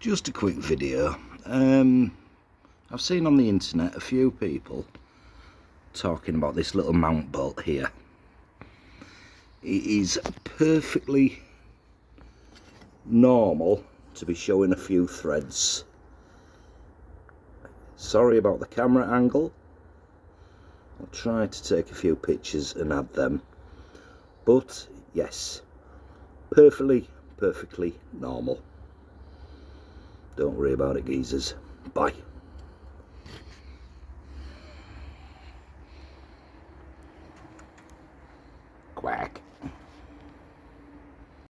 Just a quick video. I've seen on the internet a few people talking about this little mount bolt here. It is perfectly normal to be showing a few threads. Sorry about the camera angle. I'll try to take a few pictures and add them. But yes, perfectly normal. Don't worry about it, geezers. Bye.